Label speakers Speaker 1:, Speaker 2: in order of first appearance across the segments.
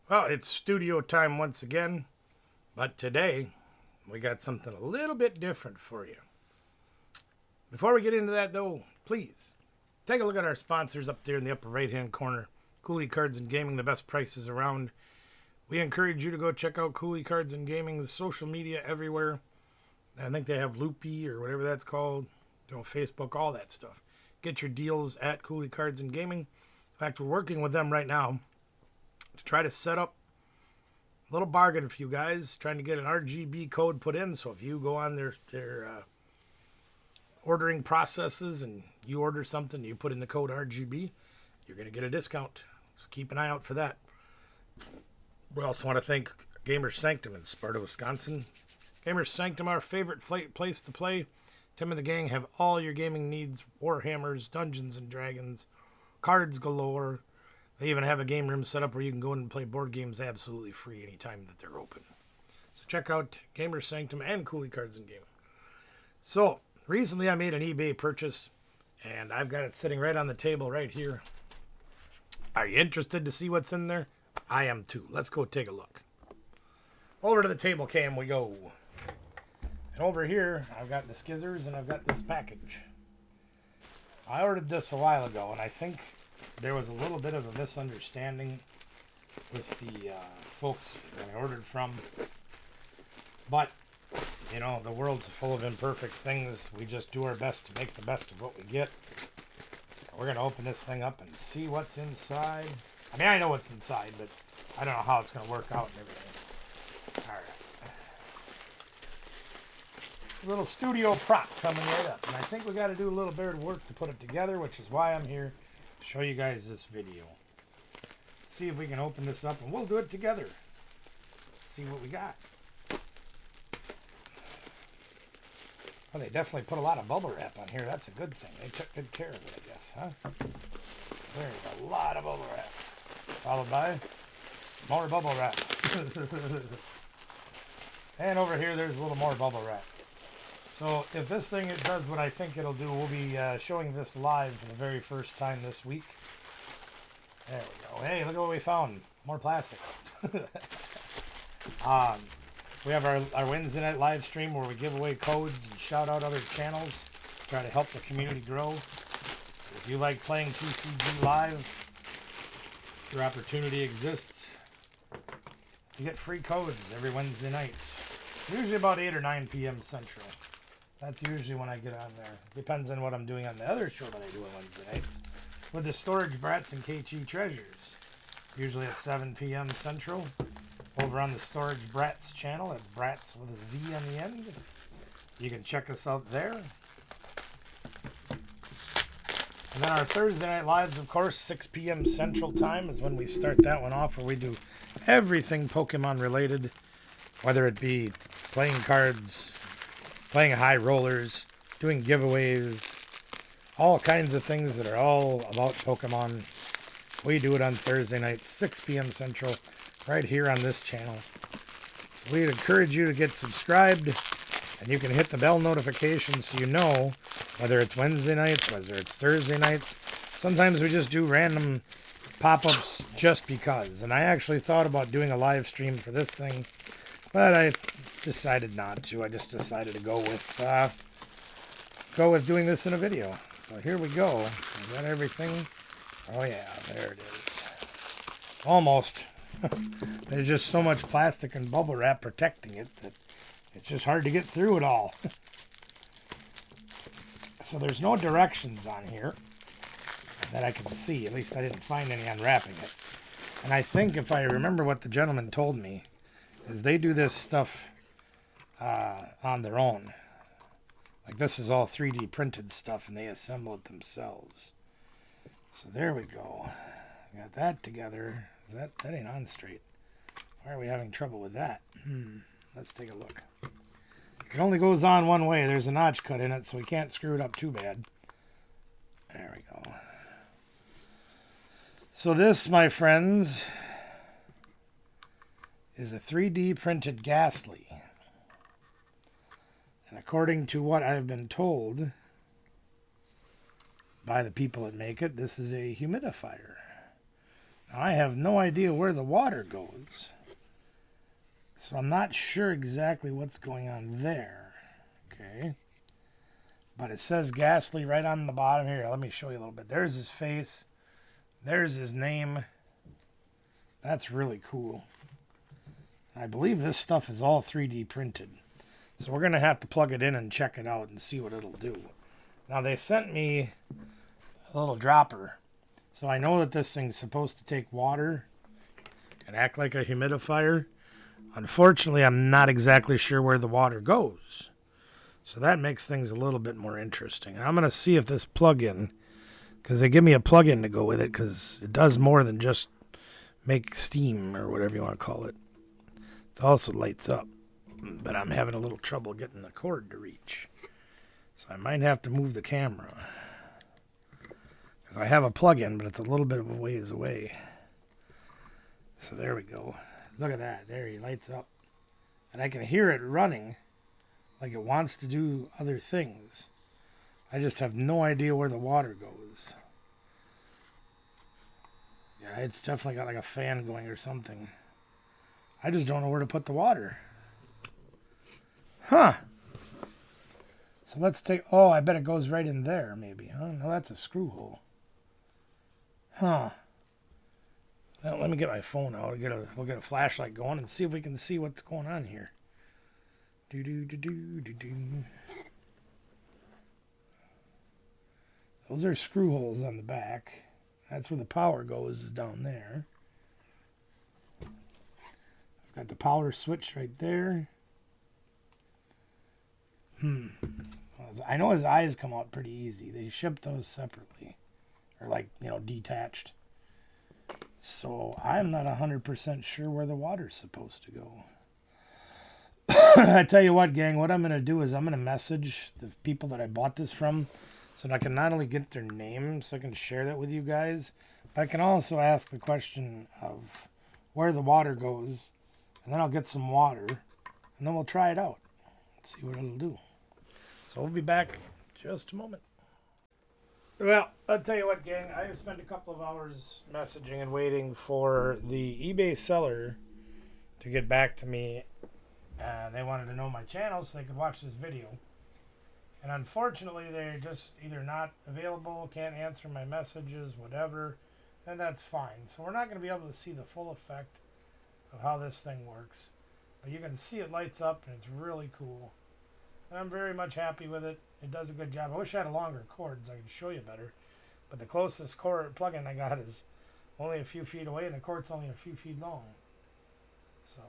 Speaker 1: Well, it's studio time once again, but today we got something a little bit different for you. Before we get into that, though, please take a look at our sponsors up there in the upper right hand corner. Cooley Cards and Gaming, the best prices around. We encourage you to go check out Cooley Cards and Gaming's social media everywhere. I think they have Loopy or whatever that's called, Facebook, all that stuff. Get your deals at Cooley Cards and Gaming. In fact, we're working with them right now to try to set up a little bargain for you guys, trying to get an RGB code put in. So if you go on their ordering processes and you order something, you put in the code RGB, you're going to get a discount. So keep an eye out for that. We also want to thank Gamer Sanctum in Sparta, Wisconsin. Gamer Sanctum, our favorite place to play. Tim and the gang have all your gaming needs: Warhammers, Dungeons and Dragons, cards galore. They even have a game room set up where you can go in and play board games absolutely free anytime that they're open. So check out Gamer Sanctum and Cooley Cards and Gaming. So recently I made an eBay purchase, and I've got it sitting right on the table right here. Are you interested to see what's in there? I am too. Let's go take a look. Over to the table cam we go. And over here, I've got the skizzers and I've got this package. I ordered this a while ago, and I think there was a little bit of a misunderstanding with the folks that I ordered from. But, you know, the world's full of imperfect things. We just do our best to make the best of what we get. We're going to open this thing up and see what's inside. I mean, I know what's inside, but I don't know how it's going to work out and everything. All right. A little studio prop coming right up. And I think we got to do a little bit of work to put it together, which is why I'm here to show you guys this video. See if we can open this up, and we'll do it together. See what we got. Well, they definitely put a lot of bubble wrap on here. That's a good thing. They took good care of it, I guess, huh? There's a lot of bubble wrap. Followed by more bubble wrap. And over here, there's a little more bubble wrap. So if this thing it does what I think it'll do, we'll be showing this live for the very first time this week. There we go. Hey, look at what we found. More plastic. We have our Wednesday night live stream where we give away codes and shout out other channels, try to help the community grow. If you like playing TCG live, your opportunity exists. You get free codes every Wednesday night. Usually about 8 or 9 p.m. Central. That's usually when I get on there. Depends on what I'm doing on the other show that I do on Wednesday nights. With the Storage Brats and KG Treasures. Usually at 7 p.m. Central. Over on the Storage Brats channel at Brats with a Z on the end. You can check us out there. And then our Thursday night lives, of course, 6 p.m. Central Time is when we start that one off, where we do everything Pokemon related. Whether it be playing cards, playing high rollers, doing giveaways, all kinds of things that are all about Pokemon. We do it on Thursday night, 6 p.m. Central, right here on this channel. So we'd encourage you to get subscribed, and you can hit the bell notification so you know whether it's Wednesday nights, whether it's Thursday nights. Sometimes we just do random pop-ups just because. And I actually thought about doing a live stream for this thing, but I decided not to. I just decided to go with doing this in a video. So here we go. Is that everything? Oh yeah, there it is. Almost. There's just so much plastic and bubble wrap protecting it that it's just hard to get through it all. So there's no directions on here that I can see. At least I didn't find any unwrapping it. And I think if I remember what the gentleman told me, is they do this stuff on their own. Like this is all 3D printed stuff and they assemble it themselves. So there we go. Got that together. That ain't on straight. Why are we having trouble with that? Let's take a look. It only goes on one way. There's a notch cut in it, so we can't screw it up too bad. There we go. So this, my friends, is a 3D printed Ghastly. And according to what I've been told by the people that make it, this is a humidifier. I have no idea where the water goes. So I'm not sure exactly what's going on there. Okay. But it says Ghastly right on the bottom here. Let me show you a little bit. There's his face. There's his name. That's really cool. I believe this stuff is all 3D printed. So we're going to have to plug it in and check it out and see what it'll do. Now they sent me a little dropper. So I know that this thing's supposed to take water and act like a humidifier. Unfortunately, I'm not exactly sure where the water goes. So that makes things a little bit more interesting. I'm going to see if this plug-in, because they give me a plug-in to go with it, because it does more than just make steam or whatever you want to call it. It also lights up. But I'm having a little trouble getting the cord to reach. So I might have to move the camera. Because I have a plug-in, but it's a little bit of a ways away. So there we go. Look at that. There he lights up. And I can hear it running like it wants to do other things. I just have no idea where the water goes. Yeah, it's definitely got like a fan going or something. I just don't know where to put the water. Huh. So let's take... Oh, I bet it goes right in there, maybe. Huh? No, that's a screw hole. Huh. Well, let me get my phone out. We'll get a flashlight going and see if we can see what's going on here. Those are screw holes on the back. That's where the power goes, is down there. I've got the power switch right there. I know his eyes come out pretty easy. They ship those separately. Or like, detached. So I'm not 100% sure where the water's supposed to go. I tell you what, gang, what I'm going to do is I'm going to message the people that I bought this from so that I can not only get their names, so I can share that with you guys, but I can also ask the question of where the water goes, and then I'll get some water, and then we'll try it out. Let's see what it'll do. So we'll be back in just a moment. Well, I'll tell you what, gang. I spent a couple of hours messaging and waiting for the eBay seller to get back to me. They wanted to know my channel so they could watch this video. And unfortunately, they're just either not available, can't answer my messages, whatever. And that's fine. So we're not going to be able to see the full effect of how this thing works. But you can see it lights up, and it's really cool. And I'm very much happy with it. It does a good job. I wish I had a longer cord so I could show you better. But the closest cord plug-in I got is only a few feet away, and the cord's only a few feet long. So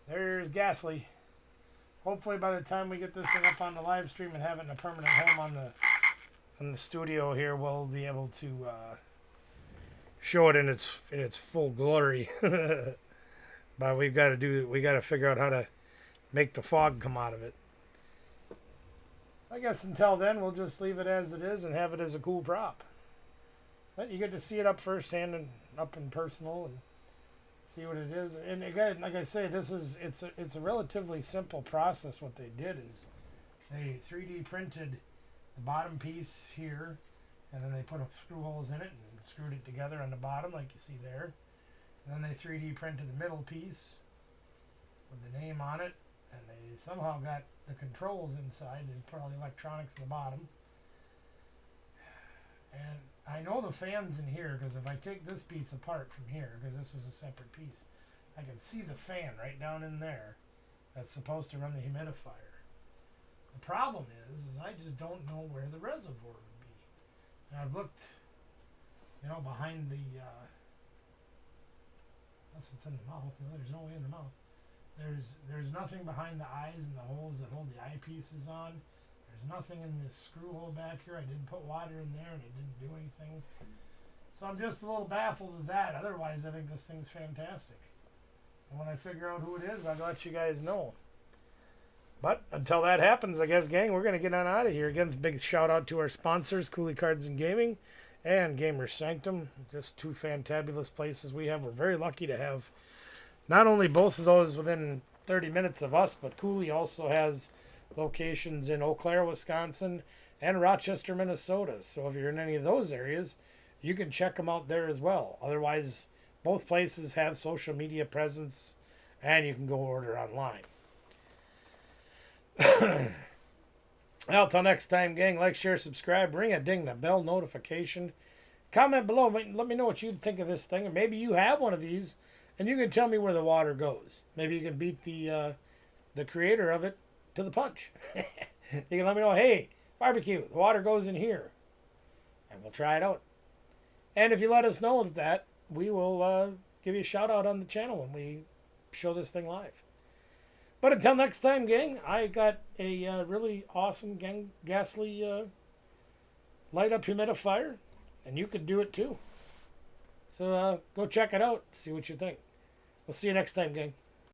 Speaker 1: there's Ghastly. Hopefully by the time we get this thing up on the live stream and have it in a permanent home on the studio here, we'll be able to show it in its full glory. But we got to figure out how to make the fog come out of it. I guess until then, we'll just leave it as it is and have it as a cool prop. But you get to see it up firsthand and up and personal and see what it is. And again, like I say, it's a relatively simple process. What they did is they 3D printed the bottom piece here, and then they put screw holes in it and screwed it together on the bottom, like you see there. And then they 3D printed the middle piece with the name on it, and they somehow got the controls inside and put all the electronics in the bottom. And I know the fan's in here, because if I take this piece apart from here, because this was a separate piece, I can see the fan right down in there that's supposed to run the humidifier. The problem is I just don't know where the reservoir would be. And I've looked, behind the, unless it's in the mouth. No, there's no way in the mouth. There's nothing behind the eyes and the holes that hold the eyepieces on. There's nothing in this screw hole back here. I didn't put water in there and it didn't do anything. So I'm just a little baffled with that. Otherwise, I think this thing's fantastic. And when I figure out who it is, I'll let you guys know. But until that happens, I guess, gang, we're going to get on out of here. Again, big shout out to our sponsors, Cooley Cards and Gaming and Gamer Sanctum. Just two fantabulous places we have. We're very lucky to have not only both of those within 30 minutes of us, but Cooley also has locations in Eau Claire, Wisconsin, and Rochester, Minnesota. So if you're in any of those areas you can check them out there as well. Otherwise, both places have social media presence, and you can go order online. Well, till next time, gang, like, share, subscribe, ring a ding the bell notification. Comment below. Let me know what you think of this thing. Or maybe you have one of these, and you can tell me where the water goes. Maybe you can beat the creator of it to the punch. You can let me know, hey, barbecue, the water goes in here. And we'll try it out. And if you let us know that, we will give you a shout out on the channel when we show this thing live. But until next time, gang, I got a really awesome Gasly light up humidifier, and you could do it too. So go check it out, see what you think. We'll see you next time, gang.